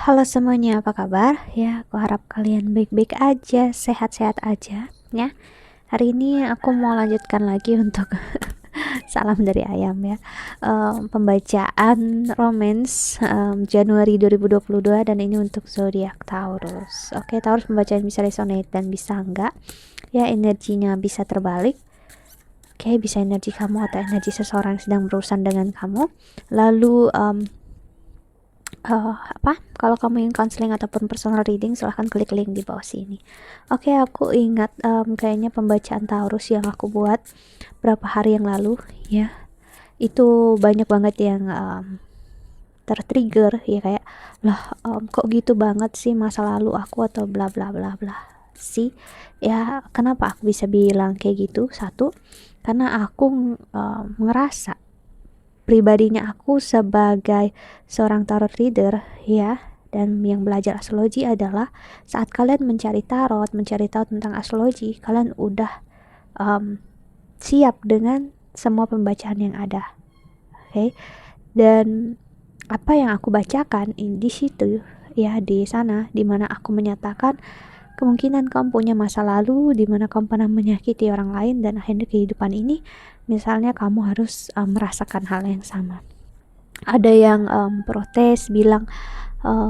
Halo semuanya, apa kabar? Ya, aku harap kalian baik-baik aja, sehat-sehat aja ya. Hari ini aku mau lanjutkan lagi untuk salam dari ayam ya. Pembacaan romance Januari 2022 dan ini untuk zodiak Taurus. Oke, Taurus pembacaan bisa resonate dan bisa enggak. Ya, energinya bisa terbalik. Oke, bisa energi kamu atau energi seseorang yang sedang berurusan dengan kamu. Lalu kalau kamu ingin counseling ataupun personal reading, silahkan klik link di bawah sini. Oke, aku ingat kayaknya pembacaan Taurus yang aku buat berapa hari yang lalu ya, itu banyak banget yang tertrigger ya, kayak lah kok gitu banget sih masa lalu aku atau bla bla bla bla sih ya. Kenapa aku bisa bilang kayak gitu? Satu, karena aku ngerasa pribadinya aku sebagai seorang tarot reader ya, dan yang belajar astrologi adalah saat kalian mencari tarot, mencari tahu tentang astrologi, kalian udah siap dengan semua pembacaan yang ada. Oke, dan apa yang aku bacakan di situ ya, di sana dimana aku menyatakan kemungkinan kamu punya masa lalu di mana kamu pernah menyakiti orang lain, dan akhirnya kehidupan ini misalnya kamu harus merasakan hal yang sama. Ada yang protes bilang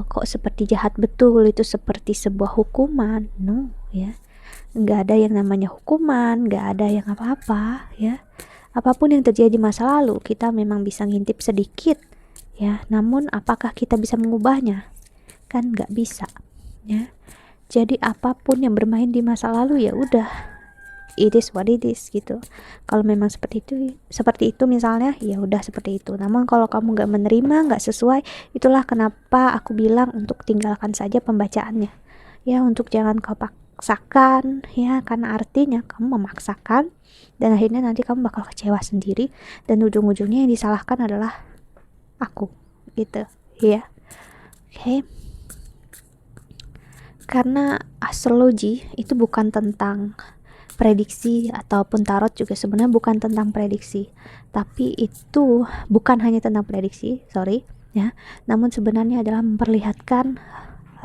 kok seperti jahat betul, itu seperti sebuah hukuman. No ya, nggak ada yang namanya hukuman, nggak ada yang apa-apa ya. Apapun yang terjadi di masa lalu, kita memang bisa ngintip sedikit ya, namun apakah kita bisa mengubahnya? Kan nggak bisa ya. Jadi apapun yang bermain di masa lalu ya udah, it is what it is gitu. Kalau memang seperti itu misalnya, ya udah seperti itu. Namun kalau kamu nggak menerima, nggak sesuai, itulah kenapa aku bilang untuk tinggalkan saja pembacaannya ya, untuk jangan kau paksakan ya, karena artinya kamu memaksakan dan akhirnya nanti kamu bakal kecewa sendiri dan ujung-ujungnya yang disalahkan adalah aku gitu ya. Oke, karena astrologi itu bukan tentang prediksi, ataupun tarot juga sebenarnya bukan tentang prediksi, tapi itu bukan hanya tentang prediksi, sorry ya, namun sebenarnya adalah memperlihatkan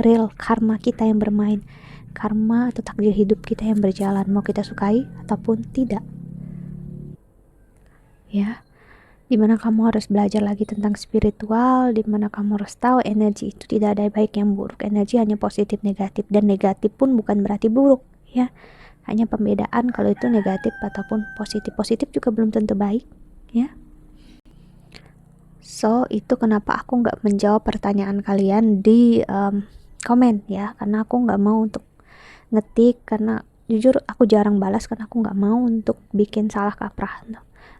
real karma kita yang bermain, karma atau takdir hidup kita yang berjalan, mau kita sukai ataupun tidak ya. Dimana kamu harus belajar lagi tentang spiritual, dimana kamu harus tahu energi itu tidak ada baik yang buruk, energi hanya positif negatif, dan negatif pun bukan berarti buruk ya, hanya pembedaan kalau itu negatif ataupun positif. Positif juga belum tentu baik ya. So itu kenapa aku nggak menjawab pertanyaan kalian di komen ya, karena aku nggak mau untuk ngetik, karena jujur aku jarang balas karena aku nggak mau untuk bikin salah kaprah.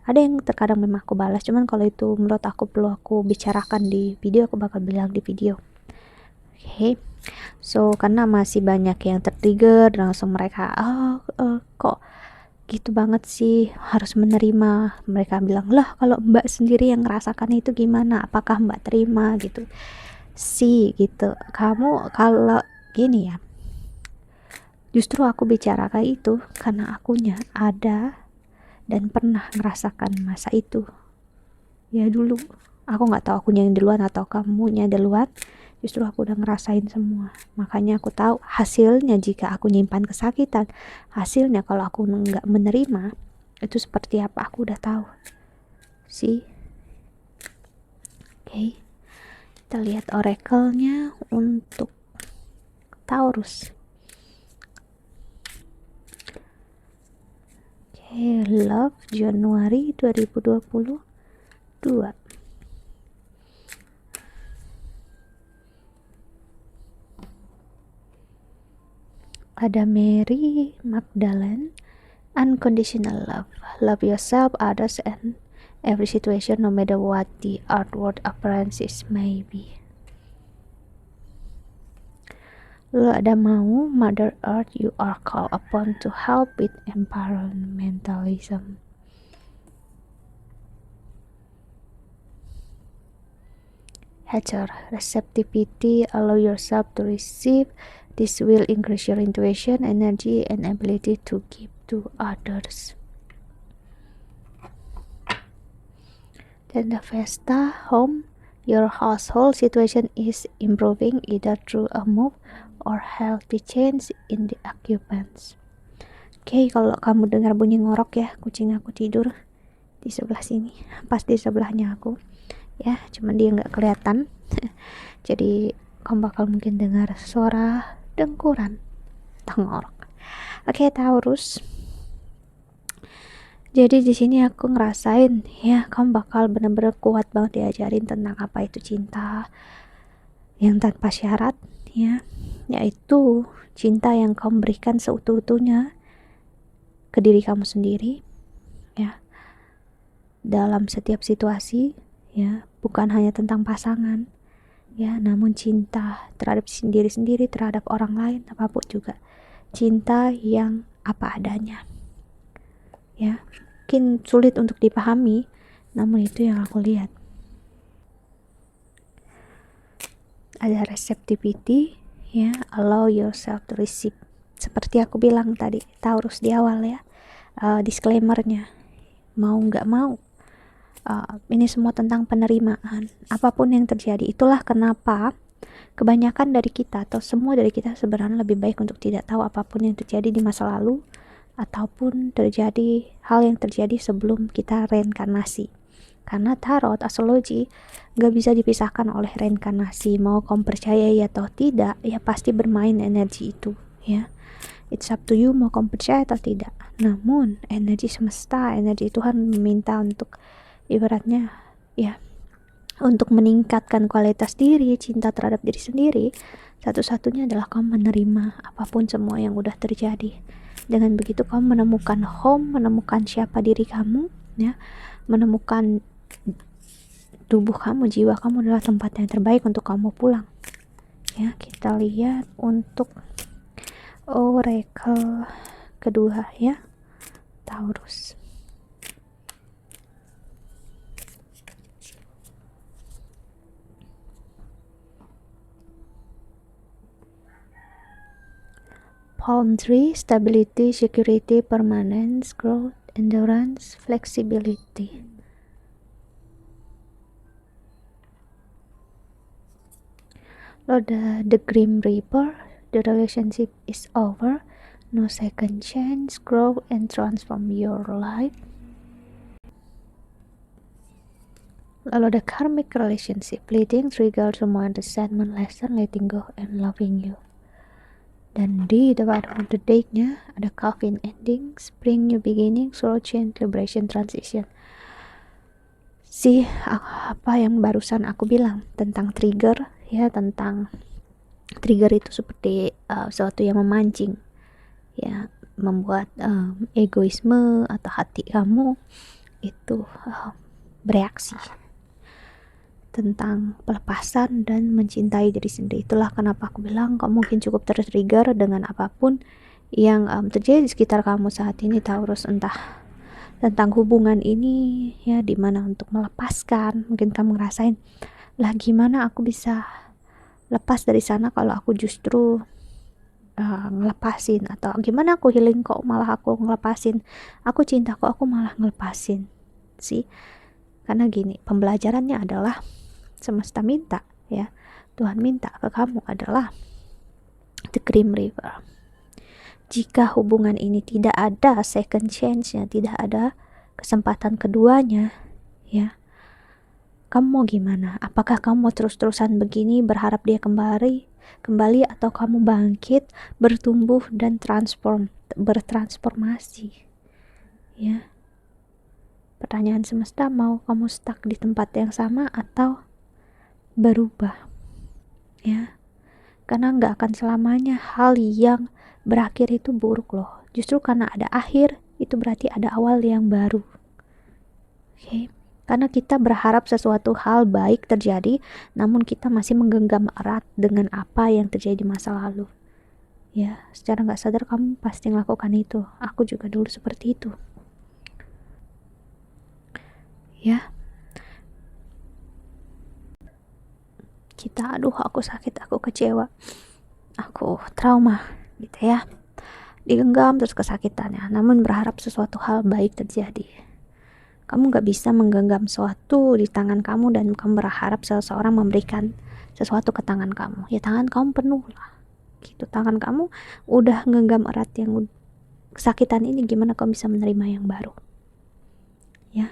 Ada yang terkadang memang aku balas, cuman kalau itu menurut aku perlu aku bicarakan di video, aku bakal bilang di video. Oke, so karena masih banyak yang tertrigger dan langsung mereka kok gitu banget sih, harus menerima. Mereka bilang, lah kalau mbak sendiri yang ngerasakan itu gimana, apakah mbak terima gitu sih gitu. Kamu kalau gini ya, justru aku bicara kayak itu karena akunya ada dan pernah merasakan masa itu ya dulu. Aku nggak tahu akunya yang duluan atau kamunya duluan, justru aku udah ngerasain semua, makanya aku tahu hasilnya. Jika aku nyimpan kesakitan, hasilnya kalau aku nggak menerima itu seperti apa, aku udah tahu sih. Oke, kita lihat oracle-nya untuk Taurus. Love Januari 2022. Ada Mary Magdalene, unconditional love. Love yourself, others, and every situation, no matter what the outward appearances may be. Lalu ada Mau, Mother Earth, you are called upon to help with environmentalism. Hatcher, receptivity, allow yourself to receive. This will increase your intuition, energy, and ability to give to others. Then the Vesta, home, your household situation is improving either through a move or healthy change in the occupants. Oke, kalau kamu dengar bunyi ngorok ya, kucing aku tidur di sebelah sini, pas di sebelahnya aku ya, cuman dia nggak kelihatan. Jadi kamu bakal mungkin dengar suara dengkuran atau ngorok. Oke, Taurus. Jadi di sini aku ngerasain ya, kamu bakal bener-bener kuat banget diajarin tentang apa itu cinta yang tanpa syarat ya, yaitu cinta yang kamu berikan seutuh-utuhnya ke diri kamu sendiri ya, dalam setiap situasi ya, bukan hanya tentang pasangan ya, namun cinta terhadap diri sendiri, terhadap orang lain, apapun juga, cinta yang apa adanya ya. Mungkin sulit untuk dipahami, namun itu yang aku lihat. Ada receptivity ya, allow yourself to receive, seperti aku bilang tadi Taurus di awal ya, disclaimernya, mau nggak mau, ini semua tentang penerimaan apapun yang terjadi. Itulah kenapa kebanyakan dari kita atau semua dari kita sebenarnya lebih baik untuk tidak tahu apapun yang terjadi di masa lalu ataupun terjadi hal yang terjadi sebelum kita reinkarnasi, karena tarot, astrologi gak bisa dipisahkan oleh reinkarnasi. Mau kamu percayai atau tidak ya, pasti bermain energi itu ya, it's up to you mau kamu percaya atau tidak. Namun energi semesta, energi Tuhan meminta untuk ibaratnya ya, untuk meningkatkan kualitas diri, cinta terhadap diri sendiri, satu-satunya adalah kamu menerima apapun semua yang udah terjadi. Dengan begitu kamu menemukan home, menemukan siapa diri kamu ya, menemukan tubuh kamu, jiwa kamu adalah tempat yang terbaik untuk kamu pulang ya. Kita lihat untuk oracle kedua ya, Taurus. Palm tree, stability, security, permanence, growth, endurance, flexibility. Lord, the Grim Reaper, the relationship is over, no second chance, grow and transform your life. Lalu the karmic relationship, leading, trigger, semua resentment, lesson, letting go, and loving you. Dan di the bottom of the deck-nya ada coffin ending, spring, new beginning, soul change, liberation, transition. Apa yang barusan aku bilang tentang trigger ya, tentang trigger itu seperti sesuatu yang memancing ya, membuat egoisme atau hati kamu itu bereaksi tentang pelepasan dan mencintai diri sendiri. Itulah kenapa aku bilang kamu mungkin cukup tertrigger dengan apapun yang terjadi di sekitar kamu saat ini, Taurus, entah tentang hubungan ini ya, dimana untuk melepaskan. Mungkin kamu ngerasain lah, gimana aku bisa lepas dari sana kalau aku justru ngelepasin, atau gimana aku healing kok malah aku ngelepasin, aku cinta kok aku malah ngelepasin sih. Karena gini, pembelajarannya adalah semesta minta ya, Tuhan minta ke kamu adalah the Grim River. Jika hubungan ini tidak ada second chance-nya, tidak ada kesempatan keduanya ya, kamu mau gimana? Apakah kamu mau terus-terusan begini berharap dia kembali, atau kamu bangkit, bertumbuh dan bertransformasi ya? Pertanyaan semesta, mau kamu stuck di tempat yang sama atau berubah ya? Karena nggak akan selamanya hal yang berakhir itu buruk loh. Justru karena ada akhir, itu berarti ada awal yang baru. Oke? Karena kita berharap sesuatu hal baik terjadi, namun kita masih menggenggam erat dengan apa yang terjadi di masa lalu. Ya, secara nggak sadar kamu pasti melakukan itu. Aku juga dulu seperti itu. Ya. Kita, aduh aku sakit, aku kecewa, aku trauma gitu ya, digenggam terus kesakitannya, namun berharap sesuatu hal baik terjadi. Kamu gak bisa menggenggam sesuatu di tangan kamu dan kamu berharap seseorang memberikan sesuatu ke tangan kamu. Ya tangan kamu penuh lah gitu, tangan kamu udah genggam erat yang kesakitan ini, gimana kamu bisa menerima yang baru ya.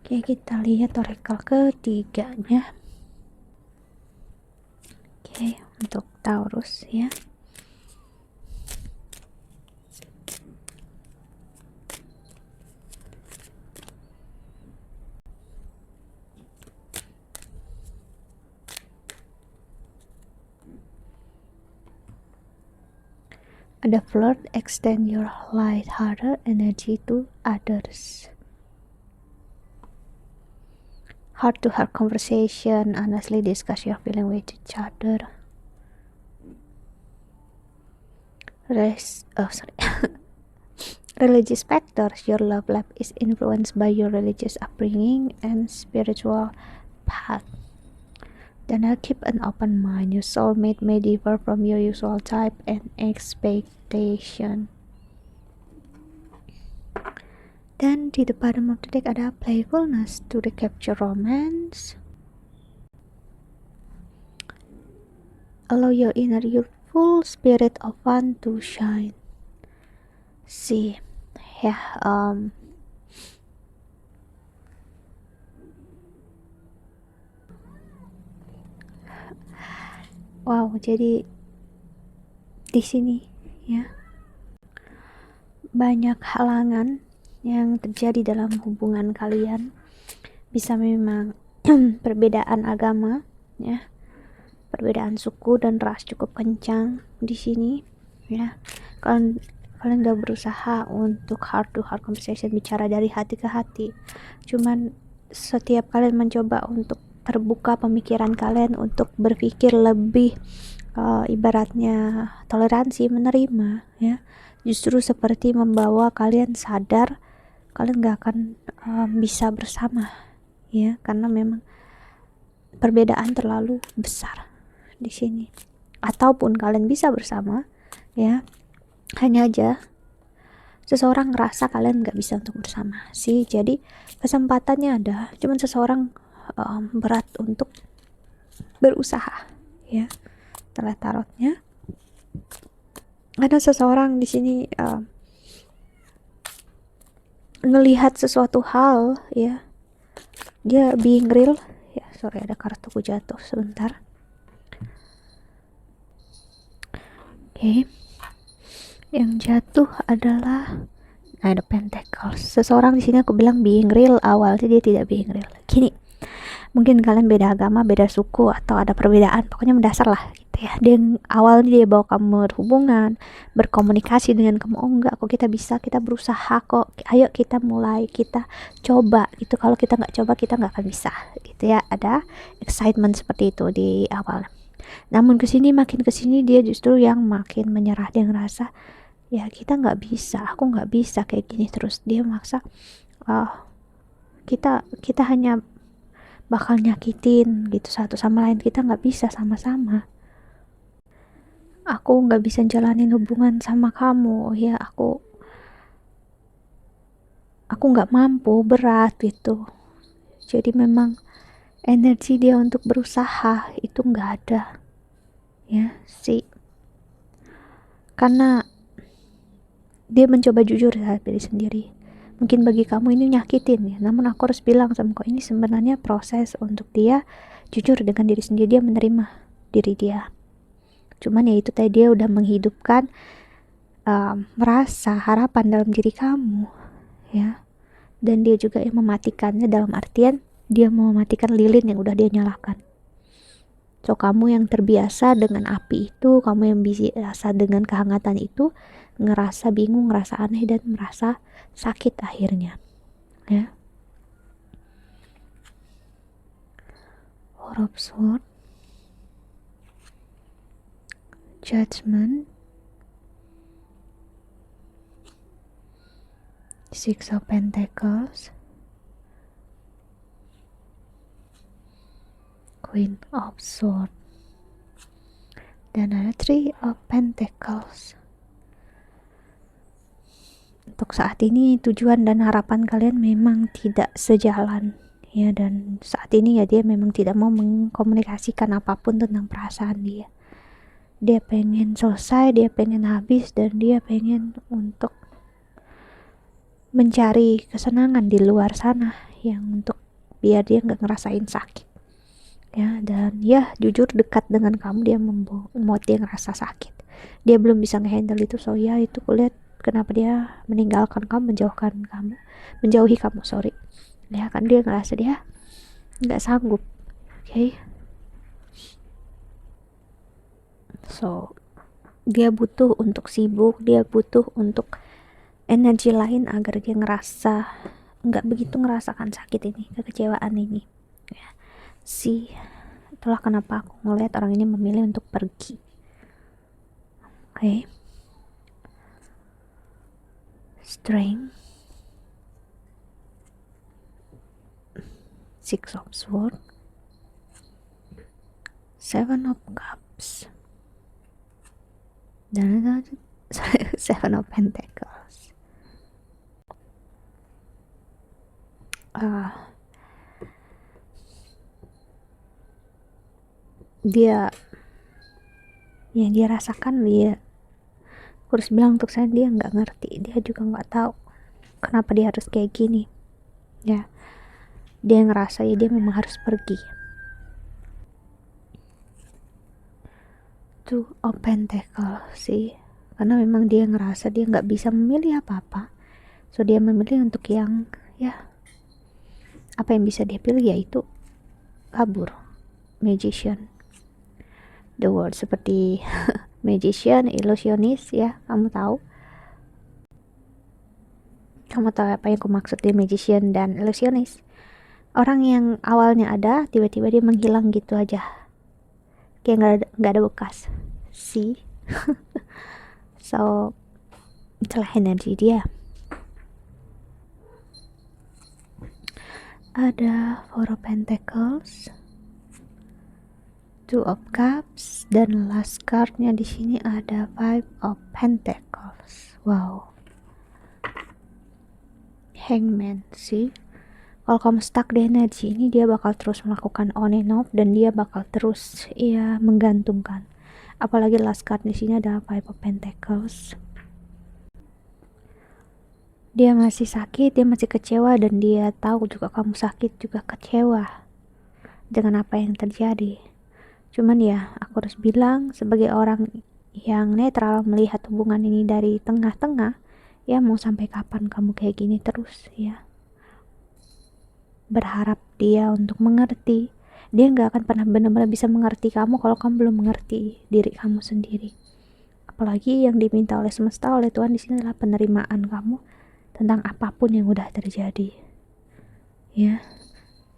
Oke, kita lihat oracle ketiganya. Oke, untuk Taurus ya. Ada flirt, extend your light-hearted energy to others. Heart-to-heart conversation, honestly discuss your feeling with each other. Religious factors, your love life is influenced by your religious upbringing and spiritual path. Then keep an open mind. Your soulmate may differ from your usual type and expectation. Then di the bottom of the deck ada playfulness to recapture romance. Allow your inner youthful spirit of fun to shine. See, ya, wow, jadi di sini ya banyak halangan yang terjadi dalam hubungan kalian. Bisa memang perbedaan agama ya, perbedaan suku dan ras cukup kencang di sini ya. Kalian udah berusaha untuk heart to heart conversation, bicara dari hati ke hati, cuman setiap kalian mencoba untuk terbuka pemikiran kalian untuk berpikir lebih ibaratnya toleransi, menerima ya, justru seperti membawa kalian sadar kalian gak akan bisa bersama ya, karena memang perbedaan terlalu besar di sini. Ataupun kalian bisa bersama ya, hanya aja seseorang ngerasa kalian gak bisa untuk bersama sih. Jadi kesempatannya ada, cuman seseorang berat untuk berusaha ya. Setelah tarotnya ada seseorang di sini ngelihat sesuatu hal ya, dia being real ya. Sorry, ada kartuku jatuh sebentar. Oke. Yang jatuh adalah ada Pentacles. Seseorang di sini aku bilang being real, awalnya dia tidak being real. Gini, mungkin kalian beda agama, beda suku, atau ada perbedaan, pokoknya mendasar lah gitu ya. Dia awalnya dia bawa kamu berhubungan, berkomunikasi dengan kamu, oh enggak kok, kita bisa, kita berusaha kok, ayo kita mulai, kita coba gitu. Kalau kita nggak coba kita nggak akan bisa gitu ya. Ada excitement seperti itu di awal. Namun makin kesini dia justru yang makin menyerah. Dia ngerasa ya kita nggak bisa, aku nggak bisa kayak gini terus. Dia maksa kita hanya bakal nyakitin gitu satu sama lain, kita nggak bisa sama-sama. Aku nggak bisa jalanin hubungan sama kamu ya, aku nggak mampu, berat gitu. Jadi memang energi dia untuk berusaha itu nggak ada ya sih, karena dia mencoba jujur terhadap diri sendiri. Mungkin bagi kamu ini nyakitin ya, namun aku harus bilang sama kau, ini sebenarnya proses untuk dia jujur dengan diri sendiri, dia menerima diri dia. Cuman ya itu tadi, dia udah menghidupkan merasa harapan dalam diri kamu ya, dan dia juga yang mematikannya, dalam artian dia mau mematikan lilin yang udah dia nyalakan. So kamu yang terbiasa dengan api itu, kamu yang biasa dengan kehangatan itu, ngerasa bingung, ngerasa aneh, dan merasa sakit akhirnya ya. Four of Swords, Judgment, Six of Pentacles, Queen of Swords, dan ada Three of Pentacles. Untuk untuk saat ini tujuan dan harapan kalian memang tidak sejalan ya, dan saat ini ya dia memang tidak mau mengkomunikasikan apapun tentang perasaan dia pengen selesai, dia pengen habis, dan dia pengen untuk mencari kesenangan di luar sana yang untuk biar dia nggak ngerasain sakit ya. Dan ya jujur dekat dengan kamu dia membuat dia ngerasa sakit, dia belum bisa ngehandle itu. So ya itu kulihat kenapa dia meninggalkan kamu, menjauhi kamu ya kan, dia ngerasa dia nggak sanggup. Okay, so dia butuh untuk sibuk, dia butuh untuk energi lain agar dia ngerasa nggak begitu ngerasakan sakit ini, kekecewaan ini ya. Itulah kenapa aku ngelihat orang ini memilih untuk pergi. Okay, Strength, Six of Swords, Seven of Cups, dan Seven of Pentacles. Dia yang dia rasakan, dia harus bilang untuk saya, dia nggak ngerti, dia juga nggak tahu kenapa dia harus kayak gini ya. Dia ngerasa ya dia memang harus pergi. Two of Pentacles sih, karena memang dia ngerasa dia nggak bisa memilih apa-apa, so dia memilih untuk yang ya apa yang bisa dia pilih yaitu kabur. Magician, the world, seperti magician, illusionist ya, kamu tahu apa yang aku maksud di magician dan illusionist. Orang yang awalnya ada tiba-tiba dia menghilang gitu aja, kayak nggak ada bekas sih. So itulah energi dia. Ada Four of Pentacles, Two of Cups, dan last cardnya di sini ada Five of Pentacles. Wow, Hangman sih. Kalau kamu stuck di energi ini, dia bakal terus melakukan on and off, dan dia bakal terus ya menggantungkan. Apalagi last card di sini ada Five of Pentacles. Dia masih sakit, dia masih kecewa, dan dia tahu juga kamu sakit juga kecewa dengan apa yang terjadi. Cuman ya aku harus bilang sebagai orang yang netral melihat hubungan ini dari tengah-tengah, ya mau sampai kapan kamu kayak gini terus ya. Berharap dia untuk mengerti, dia nggak akan pernah benar-benar bisa mengerti kamu kalau kamu belum mengerti diri kamu sendiri. Apalagi yang diminta oleh semesta, oleh Tuhan di sini adalah penerimaan kamu tentang apapun yang udah terjadi ya.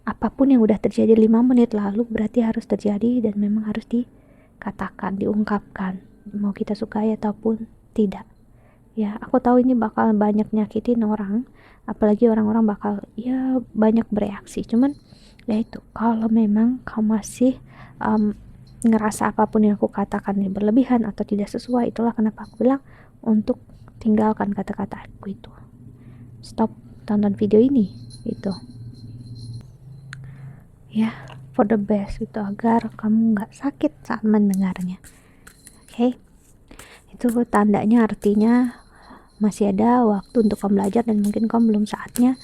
Apapun yang udah terjadi 5 menit lalu berarti harus terjadi, dan memang harus dikatakan, diungkapkan, mau kita sukai ataupun tidak ya. Aku tahu ini bakal banyak nyakitin orang, apalagi orang-orang bakal ya banyak bereaksi. Cuman ya itu, kalau memang kamu masih ngerasa apapun yang aku katakan ini berlebihan atau tidak sesuai, itulah kenapa aku bilang untuk tinggalkan kata-kata aku itu, stop tonton video ini itu ya, for the best gitu, agar kamu nggak sakit saat mendengarnya. Okay, itu tandanya, artinya masih ada waktu untuk kamu belajar, dan mungkin kamu belum saatnya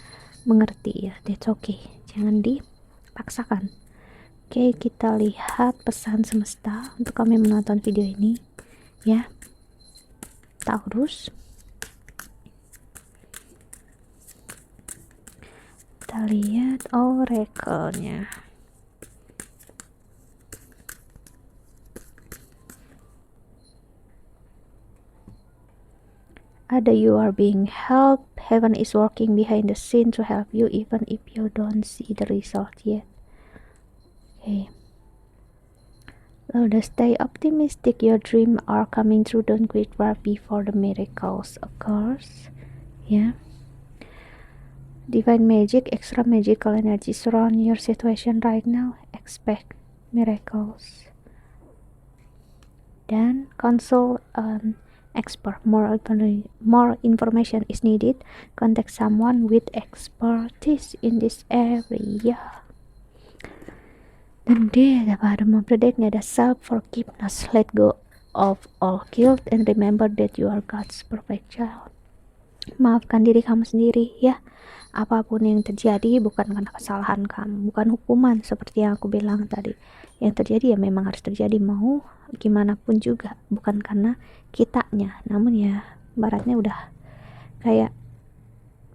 mengerti ya. That's okay, jangan dipaksakan. Okay, kita lihat pesan semesta untuk kamu yang menonton video ini ya. Taurus, kita lihat oracle-nya. Ada you are being helped, heaven is working behind the scene to help you even if you don't see the result yet. Okay, udah, stay optimistic, your dream are coming true, don't quit right before the miracles occurs ya. Divine magic, extra magical energy surround your situation right now, expect miracles. Dan console expert. More information is needed. Contact someone with expertise in this area. Dan D, the bottom of the decknya ada self-forgiveness. Let go of all guilt and remember that you are God's perfect child. Maafkan diri kamu sendiri ya. Apapun yang terjadi bukan karena kesalahan kamu, bukan hukuman seperti yang aku bilang tadi. Yang terjadi ya memang harus terjadi, mau gimana pun juga, bukan karena kitanya, namun ya baratnya udah kayak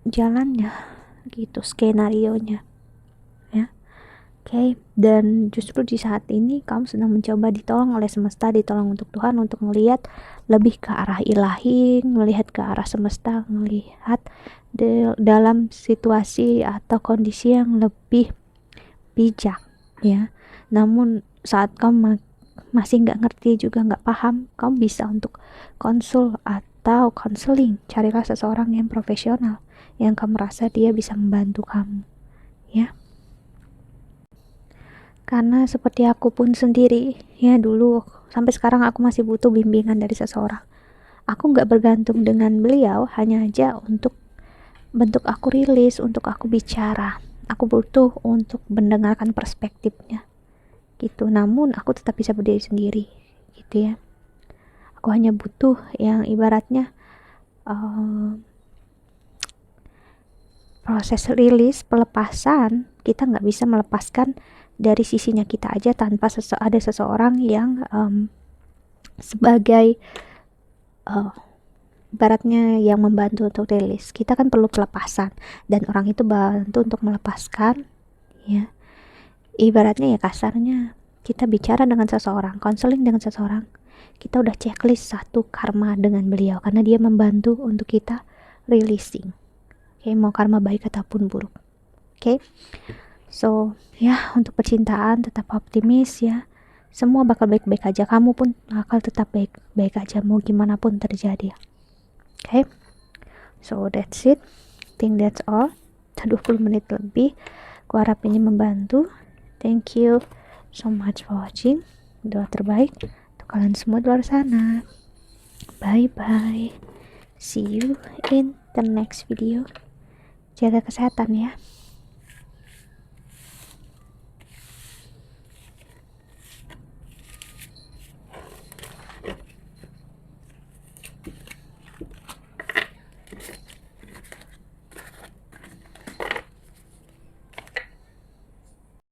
jalannya gitu, skenarionya ya. Oke, dan justru di saat ini kamu sedang mencoba ditolong oleh semesta, ditolong untuk Tuhan untuk melihat lebih ke arah ilahi, melihat ke arah semesta, melihat dalam situasi atau kondisi yang lebih bijak ya. Namun saat kamu masih nggak ngerti juga nggak paham, kamu bisa untuk konsul atau konseling. Carilah seseorang yang profesional yang kamu rasa dia bisa membantu kamu ya. Karena seperti aku pun sendiri ya, dulu sampai sekarang aku masih butuh bimbingan dari seseorang. Aku nggak bergantung dengan beliau hanya aja untuk bentuk aku rilis, untuk aku bicara. Aku butuh untuk mendengarkan perspektifnya gitu. Namun aku tetap bisa berdiri sendiri gitu ya. Aku hanya butuh yang ibaratnya proses rilis, pelepasan. Kita nggak bisa melepaskan dari sisinya kita aja tanpa ada seseorang yang sebagai baratnya yang membantu untuk rilis. Kita kan perlu pelepasan dan orang itu bantu untuk melepaskan ya. Ibaratnya ya kasarnya kita bicara dengan seseorang, konseling dengan seseorang, kita udah checklist satu karma dengan beliau karena dia membantu untuk kita releasing. Oke, mau karma baik ataupun buruk. Oke. So, ya, untuk percintaan tetap optimis ya. Semua bakal baik-baik aja. Kamu pun bakal tetap baik-baik aja mau gimana pun terjadi. Okay? So, that's it. Think that's all. 20 menit lebih. Aku harap ini membantu. Thank you so much for watching. Doa terbaik untuk kalian semua di luar sana. Bye-bye. See you in the next video. Jaga kesehatan ya.